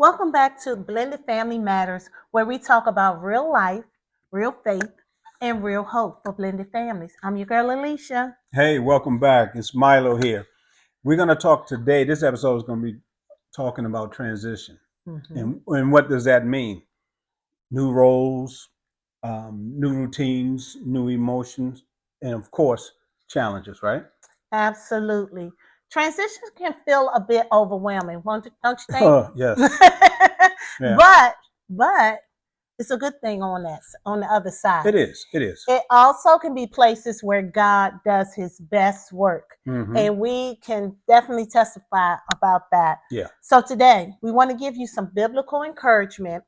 Welcome back to Blended Family Matters, where we talk about real life, real faith, and real hope for blended families. I'm your girl, Alicia. Hey, welcome back. It's Milo here. We're going to talk today. This episode is going to be talking about transition. And what does that mean? New roles, new routines, new emotions, and of course, challenges, right? Absolutely. Transitions can feel a bit overwhelming, don't you think? Yes. Yeah. but it's a good thing on the other side. It is. It is. It also can be places where God does his best work. Mhm. And we can definitely testify about that. Yeah. So today, we want to give you some biblical encouragement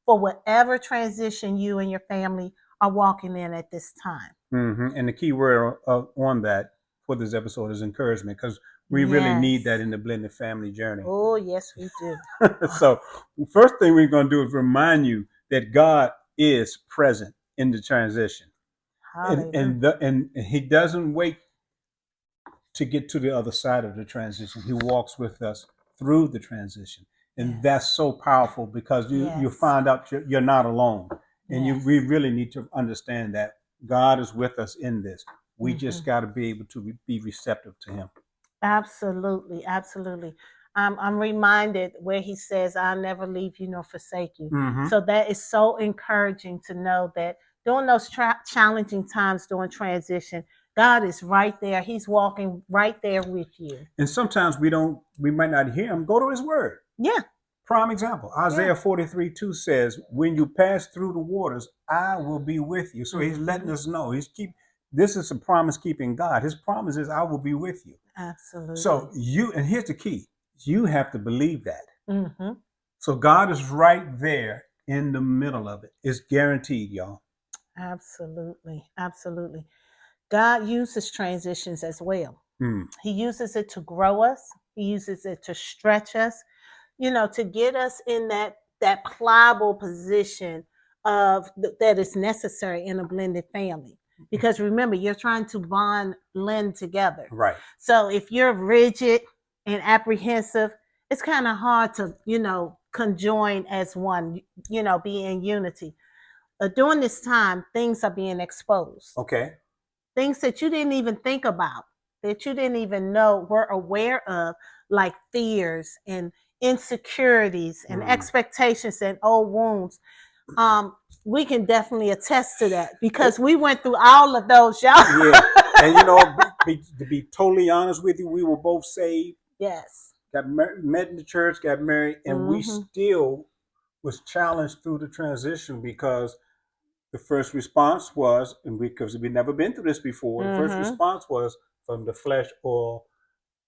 for whatever transition you and your family are walking in at this time. And the key word on that for this episode is encouragement, because we really need that in the blended family journey. Oh, yes, we do. So, first thing we're going to do is remind you that God is present in the transition, and He doesn't wait to get to the other side of the transition. He walks with us through the transition, and that's so powerful because you find out you're not alone, and we really need to understand that God is with us in this. We just got to be able to be receptive to Him. Absolutely, absolutely. I'm reminded where he says, I'll never leave you nor forsake you. So that is so encouraging to know that during those challenging times during transition, God is right there. He's walking right there with you. And sometimes we might not hear him. Go to his word. Yeah. Prime example, Isaiah 43:2 says, when you pass through the waters, I will be with you. So he's letting us know. This is a promise keeping God. His promise is, I will be with you. Absolutely. So and here's the key. You have to believe that. So God is right there in the middle of it. It's guaranteed, y'all. Absolutely. Absolutely. God uses transitions as well. He uses it to grow us. He uses it to stretch us, to get us in that pliable position that is necessary in a blended family. Because remember, you're trying to blend together. Right. So if you're rigid and apprehensive, it's kind of hard to, conjoin as one, be in unity. During this time, things are being exposed. Okay. Things that you didn't even think about, that you didn't even know, were aware of, like fears and insecurities and expectations and old wounds. We can definitely attest to that because we went through all of those, y'all. Yeah. And to be totally honest with you, we were both saved. Yes. Got met in the church, got married, and we still was challenged through the transition because the first response was, and because we'd never been through this before, the first response was from the flesh or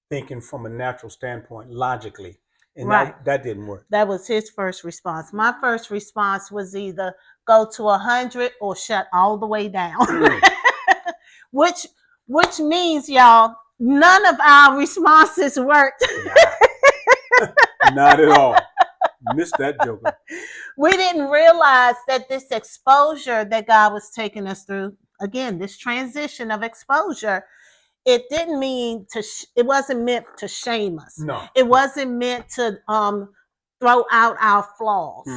thinking from a natural standpoint, logically. And that didn't work. That was his first response. My first response was either go to 100 or shut all the way down. which means, y'all, none of our responses worked. Not at all. Missed that joker. We didn't realize that this exposure that God was taking us through, again, this transition of exposure, it didn't mean it wasn't meant to shame us. No. It wasn't meant to throw out our flaws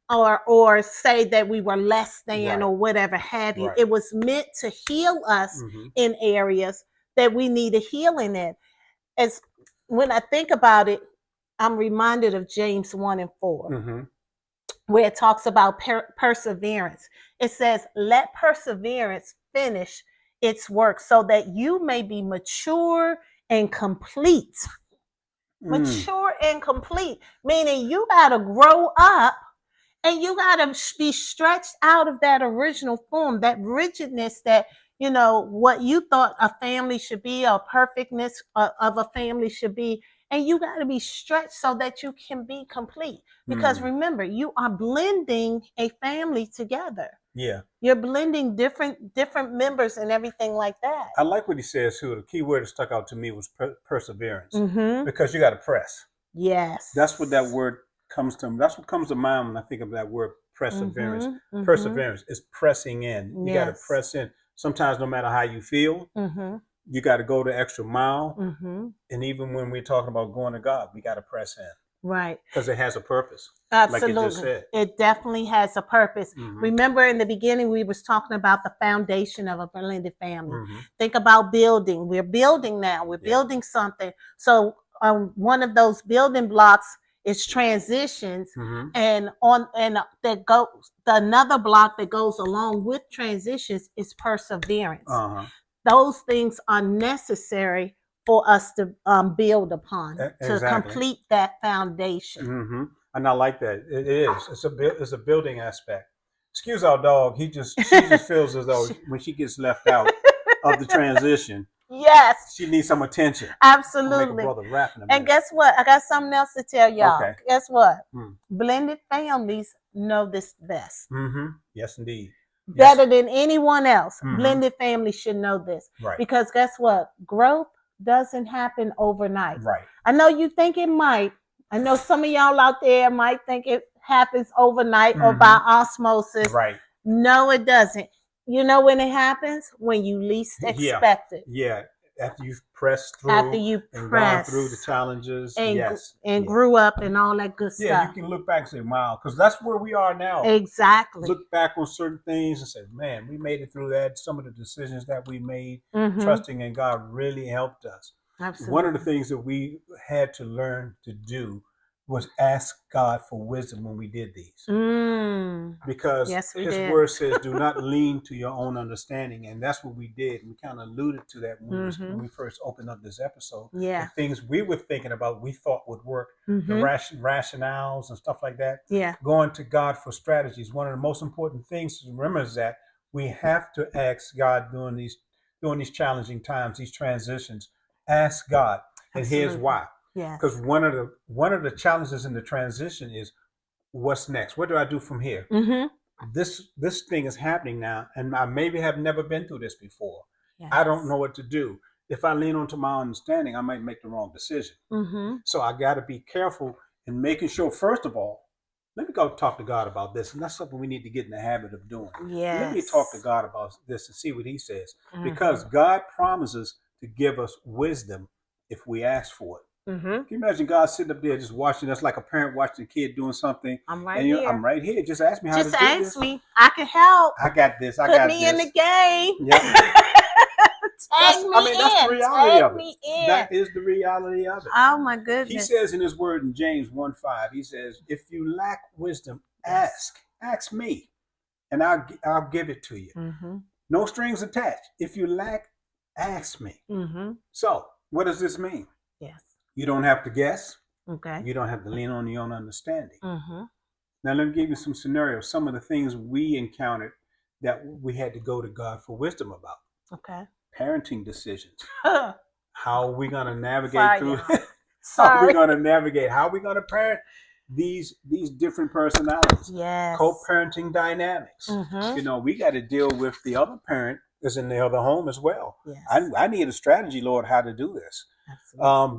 or say that we were less than or whatever have you. It was meant to heal us in areas that we needed healing in. As when I think about it, I'm reminded of James 1:4, where it talks about perseverance. It says, let perseverance finish its work so that you may be mature and complete. Mature and complete, meaning you got to grow up and you got to be stretched out of that original form, that rigidness that, what you thought a family should be, or perfectness of a family should be. And you got to be stretched so that you can be complete. Because remember, you are blending a family together. Yeah. You're blending different members and everything like that. I like what he says too. The key word that stuck out to me was perseverance. Because you got to press. Yes. That's what that word comes to. That's what comes to mind when I think of that word perseverance. Perseverance is pressing in. You got to press in. Sometimes no matter how you feel, you got to go the extra mile. And even when we're talking about going to God, we got to press in. Right. Because it has a purpose. Absolutely. Like you just said. It definitely has a purpose. Remember in the beginning, we was talking about the foundation of a blended family. Think about building. We're building now. We're building something. So one of those building blocks is transitions, and that goes another block that goes along with transitions is perseverance. Those things are necessary for us to build upon, to complete that foundation. And I like that. It is. It's a building aspect. Excuse our dog. She just feels as though when she gets left out of the transition, yes, she needs some attention. Absolutely. Make a brother rap in a minute. And guess what? I got something else to tell y'all. Okay. Guess what? Blended families know this best. Yes, indeed. Better than anyone else. Blended families should know this. Right. Because guess what? Growth doesn't happen overnight. Right. I know you think it might. I know some of y'all out there might think it happens overnight or by osmosis. Right. No, it doesn't. You know when it happens? When you least expect it. Yeah. After you've pressed through. After you gone through the challenges. And grew up and all that good stuff. Yeah, you can look back and say, wow, because that's where we are now. Exactly. Look back on certain things and say, man, we made it through that. Some of the decisions that we made, trusting in God really helped us. Absolutely. One of the things that we had to learn to do was ask God for wisdom when we did these. Because his word says, do not lean to your own understanding. And that's what we did. We kind of alluded to that when we first opened up this episode. Yeah. The things we were thinking about, we thought would work, the rationales and stuff like that. Yeah. Going to God for strategies. One of the most important things to remember is that we have to ask God during these challenging times, these transitions. Ask God. And here's why. Because one of the challenges in the transition is what's next? What do I do from here? This thing is happening now, and I maybe have never been through this before. Yes. I don't know what to do. If I lean onto my understanding, I might make the wrong decision. So I got to be careful in making sure, first of all, let me go talk to God about this. And that's something we need to get in the habit of doing. Yes. Let me talk to God about this and see what he says. Because God promises to give us wisdom if we ask for it. Can you imagine God sitting up there just watching us like a parent watching a kid doing something? I'm right here. I'm right here. Just ask me how to do this. Just ask me. I can help. I got this. Put me in the game. Yep. Tag me in. That's the reality of it. Me in. That is the reality of it. Oh my goodness. He says in his word in James 1:5, he says, if you lack wisdom, ask me, and I'll give it to you. No strings attached. If you lack, ask me. So what does this mean? Yes. You don't have to guess. Okay. You don't have to lean on your own understanding. Now, let me give you some scenarios, some of the things we encountered that we had to go to God for wisdom about. Okay. Parenting decisions. How are we going to navigate through it? How are we going to navigate? How are we going to parent these different personalities? Yes. Co-parenting dynamics. You know, we got to deal with the other parent that's in the other home as well. Yes. I need a strategy, Lord, how to do this.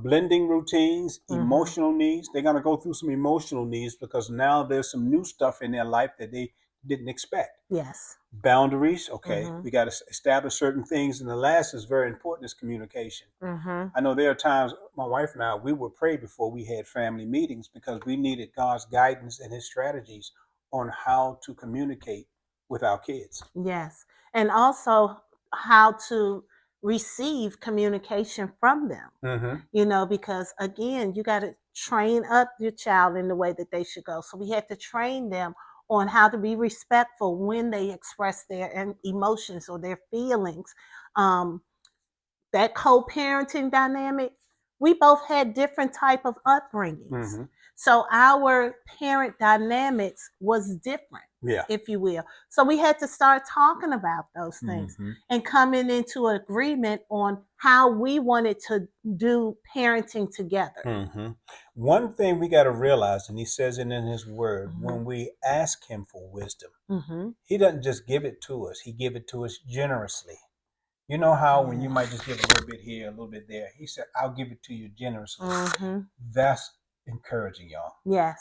Blending routines, emotional needs. They're going to go through some emotional needs because now there's some new stuff in their life that they didn't expect. Yes. Boundaries. Okay. We got to establish certain things. And the last is very important is communication. I know there are times my wife and I, we would pray before we had family meetings because we needed God's guidance and his strategies on how to communicate with our kids. Yes. And also how to receive communication from them, you know, because again, you got to train up your child in the way that they should go. So we have to train them on how to be respectful when they express their emotions or their feelings. That co-parenting dynamic, we both had different type of upbringings. So our parent dynamics was different, if you will. So we had to start talking about those things and coming into agreement on how we wanted to do parenting together. One thing we got to realize, and he says it in his word, when we ask him for wisdom, he doesn't just give it to us. He gives it to us generously. You know how when you might just give a little bit here, a little bit there. He said, I'll give it to you generously. That's encouraging, y'all. Yes.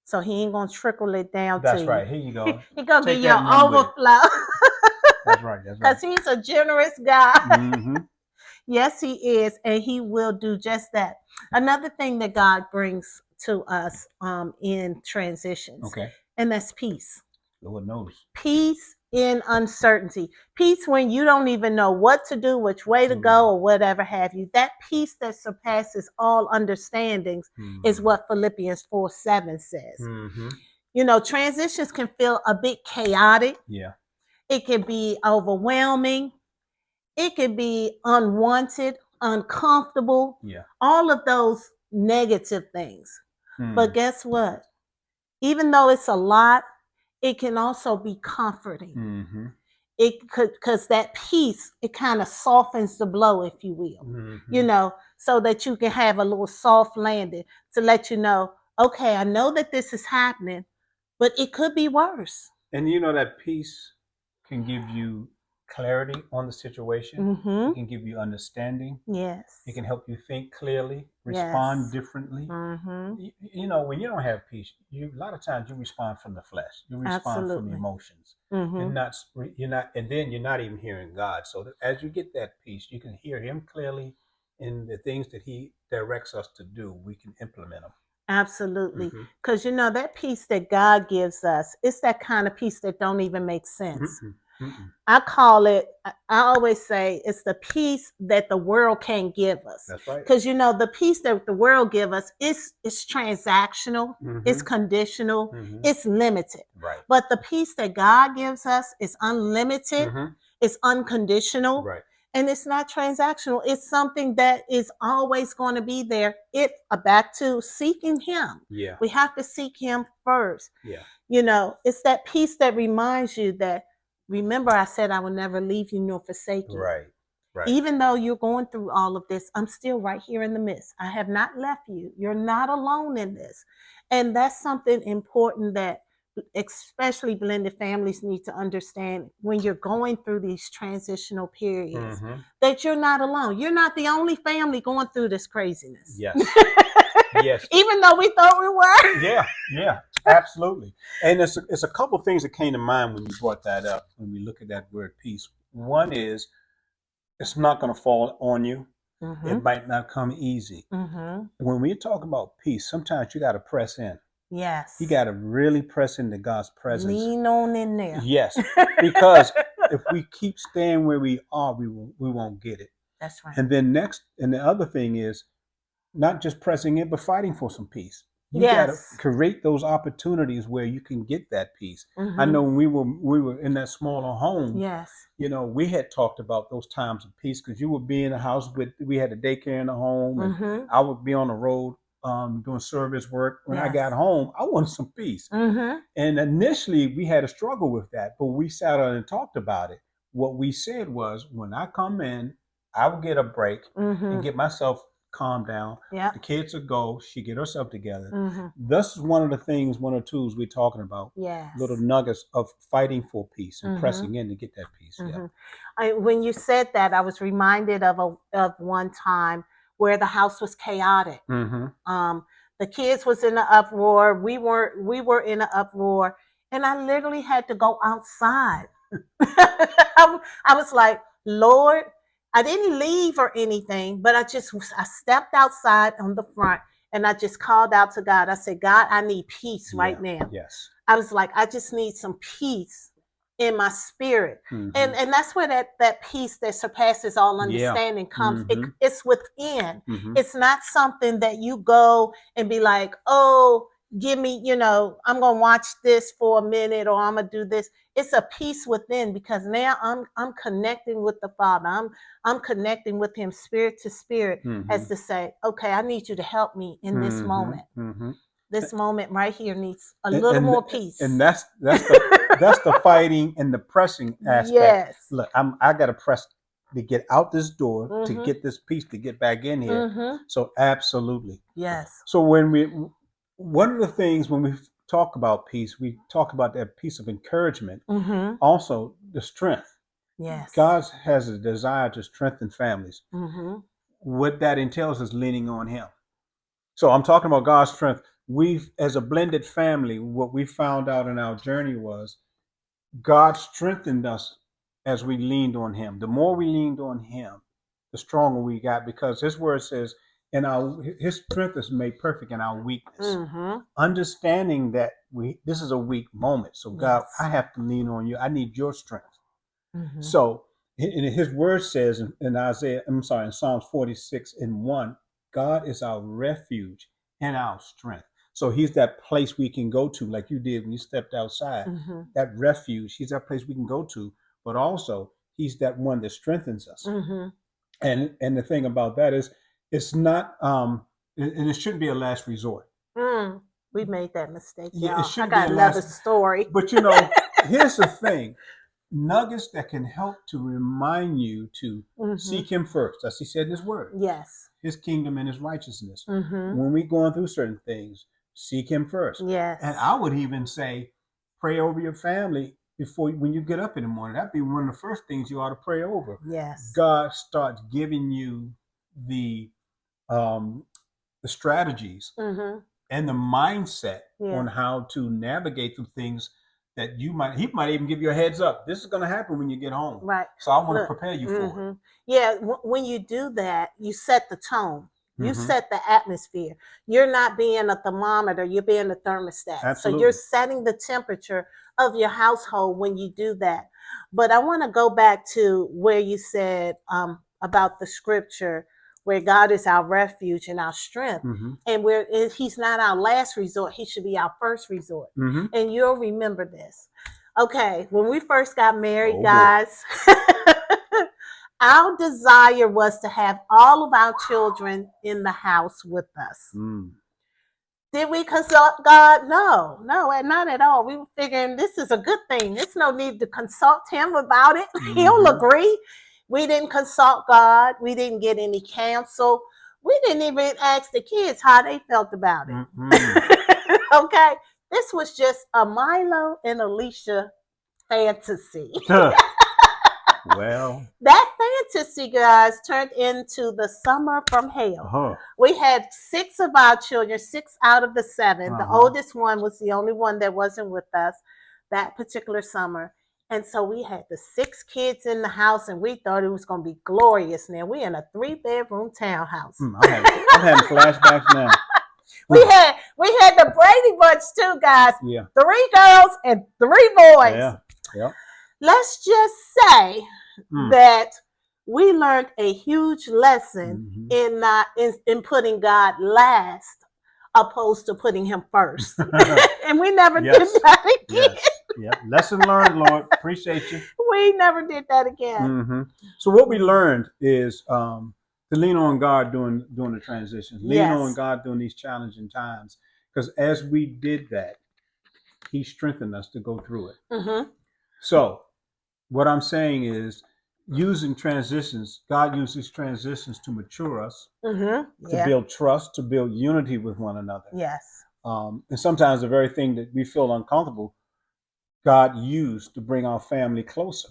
So he ain't going to trickle it down to you. That's right. Here you go. He going to give you an overflow. That's right. Because he's a generous guy. Yes, he is. And he will do just that. Another thing that God brings to us in transitions. Okay. And that's peace. Lord knows. Peace in uncertainty. Peace when you don't even know what to do, which way to go, or whatever have you. That peace that surpasses all understandings is what Philippians 4:7 says. You know, transitions can feel a bit chaotic. Yeah. It can be overwhelming. It can be unwanted, uncomfortable. Yeah. All of those negative things. But guess what? Even though it's a lot, it can also be comforting. It could, because that peace, it kind of softens the blow, if you will, you know, so that you can have a little soft landing to let you know, okay, I know that this is happening, but it could be worse. And you know that peace can give you clarity on the situation. It can give you understanding. Yes. It can help you think clearly, respond differently. You know, when you don't have peace, a lot of times you respond from the flesh. You respond from emotions. And then you're not even hearing God. So as you get that peace, you can hear Him clearly, and the things that He directs us to do, we can implement them. Absolutely. Because you know, that peace that God gives us, it's that kind of peace that don't even make sense. I call it, I always say, it's the peace that the world can't give us. That's right. Because you know, the peace that the world gives us is transactional, it's conditional, it's limited. Right. But the peace that God gives us is unlimited, it's unconditional. Right. And it's not transactional. It's something that is always going to be there. Back to seeking Him. Yeah. We have to seek Him first. Yeah. You know, it's that peace that reminds you that, remember, I said I will never leave you nor forsake you. Right. Right. Even though you're going through all of this, I'm still right here in the midst. I have not left you. You're not alone in this. And that's something important that especially blended families need to understand when you're going through these transitional periods, that you're not alone. You're not the only family going through this craziness. Yes. Yes. Even though we thought we were. Yeah. Yeah. Absolutely. And it's a couple of things that came to mind when you brought that up, when we look at that word peace. One is, it's not going to fall on you. It might not come easy. When we talk about peace, sometimes you got to press in. Yes. You got to really press into God's presence. Lean on in there. Yes. Because if we keep staying where we are, we won't get it. That's right. And then the other thing is not just pressing in, but fighting for some peace. You got to create those opportunities where you can get that peace. I know when we were in that smaller home, you know, we had talked about those times of peace, because you would be in the house we had a daycare in the home, and I would be on the road doing service work. When I got home, I wanted some peace. And initially we had a struggle with that, but we sat down and talked about it. What we said was, when I come in, I would get a break and get myself calm down. The kids would go, she get herself together. This is one of the things, one or two we're talking about. Little nuggets of fighting for peace and pressing in to get that peace. When you said that, I was reminded of one time where the house was chaotic. The kids was in an uproar. We were in an uproar, and I literally had to go outside. I was like, Lord, I didn't leave or anything, but I stepped outside on the front, and I just called out to God. I said, God, I need peace right now. Yes. I was like, I just need some peace in my spirit. And that's where that peace that surpasses all understanding comes. It's within. It's not something that you go and be like, oh, give me, you know, I'm going to watch this for a minute, or I'm going to do this. It's a peace within, because now I'm connecting with the Father. I'm connecting with Him spirit to spirit, as to say, okay, I need you to help me in this moment. This moment right here needs a little more peace. And that's the fighting and the pressing aspect. Yes. Look, I got to press to get out this door, to get this peace, to get back in here. So absolutely. Yes. So one of the things when we talk about peace, we talk about that piece of encouragement. Also, the strength. Yes. God has a desire to strengthen families. What that entails is leaning on Him. So I'm talking about God's strength. As a blended family, what we found out in our journey was God strengthened us as we leaned on Him. The more we leaned on Him, the stronger we got, because His word says and his strength is made perfect in our weakness. Understanding that this is a weak moment. So God, I have to lean on you. I need your strength. So his word says in Psalms 46:1, God is our refuge and our strength. So he's that place we can go to, like you did when you stepped outside. That refuge, he's that place we can go to, but also he's that one that strengthens us. And the thing about that is, it's not, and it shouldn't be a last resort. We made that mistake, y'all. Yeah, it shouldn't I got another story. But here's the thing. Nuggets that can help to remind you to seek him first, as he said in his word. Yes. His kingdom and his righteousness. When we're going through certain things, seek him first. Yes. And I would even say, pray over your family when you get up in the morning. That'd be one of the first things you ought to pray over. Yes. God starts giving you the strategies and the mindset on how to navigate through things that he might even give you a heads up. This is going to happen when you get home. Right. So I want to prepare you for it. Yeah. When you do that, you set the tone. You set the atmosphere. You're not being a thermometer. You're being a thermostat. Absolutely. So you're setting the temperature of your household when you do that. But I want to go back to where you said about the scripture, where God is our refuge and our strength. And he's not our last resort. He should be our first resort. And you'll remember this. Okay, when we first got married, guys, our desire was to have all of our children in the house with us. Did we consult God? No, not at all. We were figuring this is a good thing. There's no need to consult him about it. He'll agree. We didn't consult God. We didn't get any counsel. We didn't even ask the kids how they felt about it. Okay? This was just a Milo and Alicia fantasy. Well, that fantasy, guys, turned into the summer from hell. We had 6 of our children, 6 out of the 7. The oldest one was the only one that wasn't with us that particular summer. And so we had the 6 kids in the house, and we thought it was going to be glorious. Now we're in a 3-bedroom townhouse. I'm having flashbacks now. We had the Brady Bunch too, guys. Yeah. 3 girls and 3 boys. Yeah. Let's just say that we learned a huge lesson in putting God last, opposed to putting him first. And we never did that again. Yeah. Lesson learned, Lord. Appreciate you. We never did that again. So what we learned is to lean on God during the transition. Lean on God during these challenging times. Because as we did that, he strengthened us to go through it. So what I'm saying is, using transitions, God uses transitions to mature us, to build trust, to build unity with one another. Yes. And sometimes the very thing that we feel uncomfortable, God used to bring our family closer.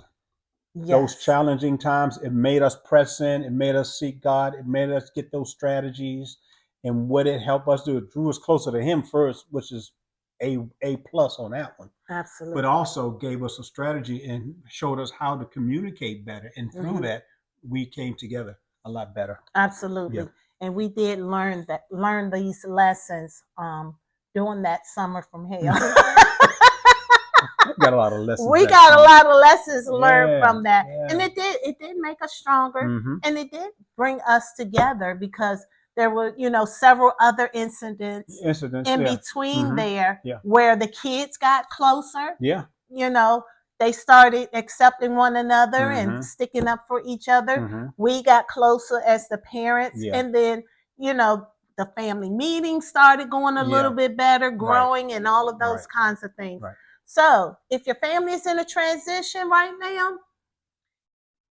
Those challenging times, it made us press in, it made us seek God, it made us get those strategies. And what it helped us do, it drew us closer to him first, which is A+ on that one. Absolutely. But also gave us a strategy and showed us how to communicate better. And through that, we came together a lot better. Absolutely. Yeah. And we did learn these lessons during that summer from hell. We got a lot of lessons. We got a lot of lessons learned from that. Yeah. And it did make us stronger. And it did bring us together, because there were, several other incidents in between there where the kids got closer. Yeah. They started accepting one another and sticking up for each other. We got closer as the parents. And then, the family meetings started going a little bit better, growing, and all of those kinds of things. Right. So if your family is in a transition right now,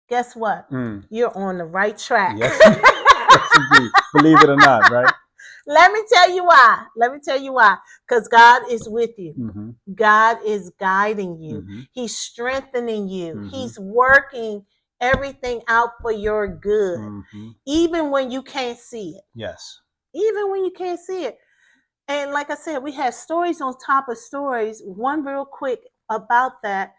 guess what? You're on the right track. Yes. Indeed. Believe it or not, right? Let me tell you why. Because God is with you. God is guiding you. He's strengthening you. He's working everything out for your good, even when you can't see it. Yes. Even when you can't see it. And like I said, we have stories on top of stories. One real quick about that.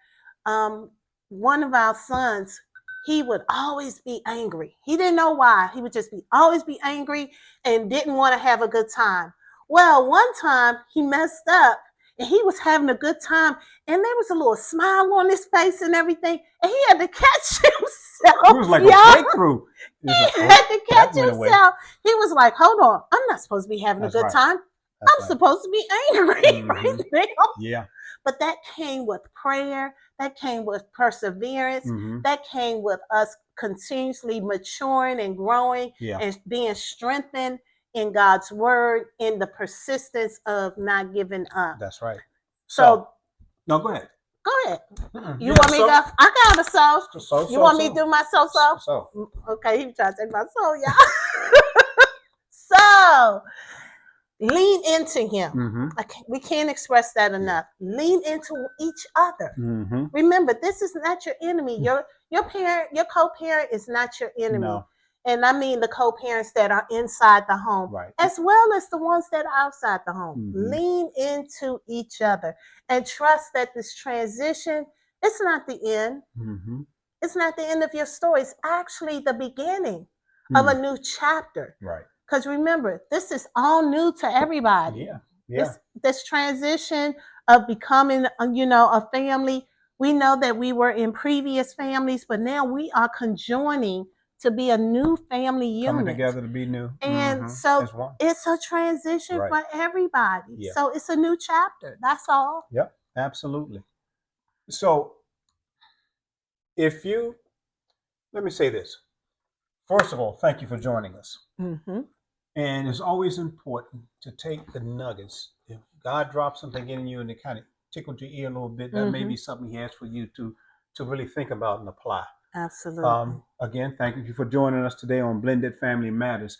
One of our sons he would always be angry. He didn't know why. He would just always be angry and didn't want to have a good time. Well, one time he messed up and he was having a good time and there was a little smile on his face and everything. And he had to catch himself. It was like a breakthrough. He had to catch himself. He was like, hold on, I'm not supposed to be having a good time. I'm supposed to be angry right now. Yeah. But that came with prayer. That came with perseverance. That came with us continuously maturing and growing and being strengthened in God's word, in the persistence of not giving up. That's right. So no, go ahead. Go ahead. You want me to go? I got a soul. You want me to do my soul? So. Okay, he tried to take my soul, y'all. So, lean into him. We can't express that enough. Lean into each other. Remember, this is not your enemy. Your parent, your co-parent is not your enemy. No. And I mean the co-parents that are inside the home, as well as the ones that are outside the home. Lean into each other and trust that this transition, it's not the end. It's not the end of your story. It's actually the beginning of a new chapter. Right. Because remember, this is all new to everybody. This transition of becoming, a family. We know that we were in previous families, but now we are conjoining to be a new family unit. Coming together to be new. And so it's a transition for everybody. So it's a new chapter. That's all. Yep, absolutely. So let me say this. First of all, thank you for joining us. And it's always important to take the nuggets. If God drops something in you and it kind of tickled your ear a little bit, that may be something he has for you to really think about and apply. Absolutely. Again, thank you for joining us today on Blended Family Matters.